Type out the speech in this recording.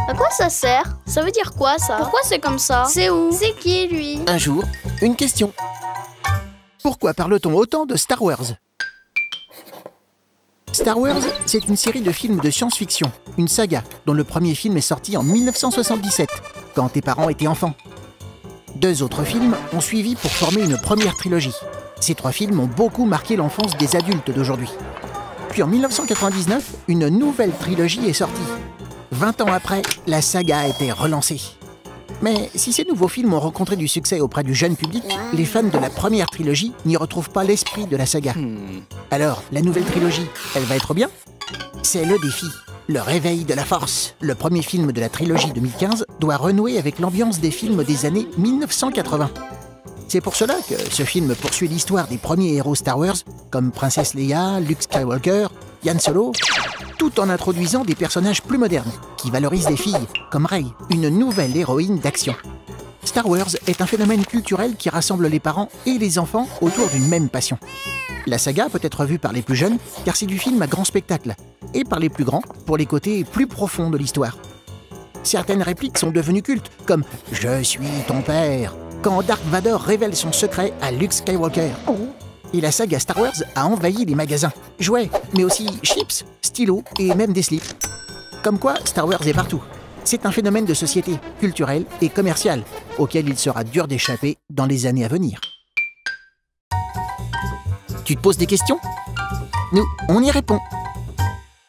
À quoi ça sert? Ça veut dire quoi ça? Pourquoi c'est comme ça? C'est où? C'est qui lui? Un jour, une question. Pourquoi parle-t-on autant de Star Wars? Star Wars, c'est une série de films de science-fiction, une saga dont le premier film est sorti en 1977, quand tes parents étaient enfants. 2 autres films ont suivi pour former une première trilogie. Ces 3 films ont beaucoup marqué l'enfance des adultes d'aujourd'hui. Puis en 1999, une nouvelle trilogie est sortie. 20 ans après, la saga a été relancée. Mais si ces nouveaux films ont rencontré du succès auprès du jeune public, les fans de la première trilogie n'y retrouvent pas l'esprit de la saga. Alors, la nouvelle trilogie, elle va être bien? C'est le défi. Le réveil de la force. Le premier film de la trilogie 2015 doit renouer avec l'ambiance des films des années 1980. C'est pour cela que ce film poursuit l'histoire des premiers héros Star Wars, comme Princesse Leia, Luke Skywalker, Han Solo, tout en introduisant des personnages plus modernes, qui valorisent les filles, comme Rey, une nouvelle héroïne d'action. Star Wars est un phénomène culturel qui rassemble les parents et les enfants autour d'une même passion. La saga peut être vue par les plus jeunes, car c'est du film à grand spectacle, et par les plus grands, pour les côtés plus profonds de l'histoire. Certaines répliques sont devenues cultes, comme « Je suis ton père », quand Dark Vador révèle son secret à Luke Skywalker. Et la saga Star Wars a envahi les magasins. Jouets, mais aussi chips, stylos et même des slips. Comme quoi, Star Wars est partout. C'est un phénomène de société, culturel et commercial, auquel il sera dur d'échapper dans les années à venir. Tu te poses des questions? Nous, on y répond.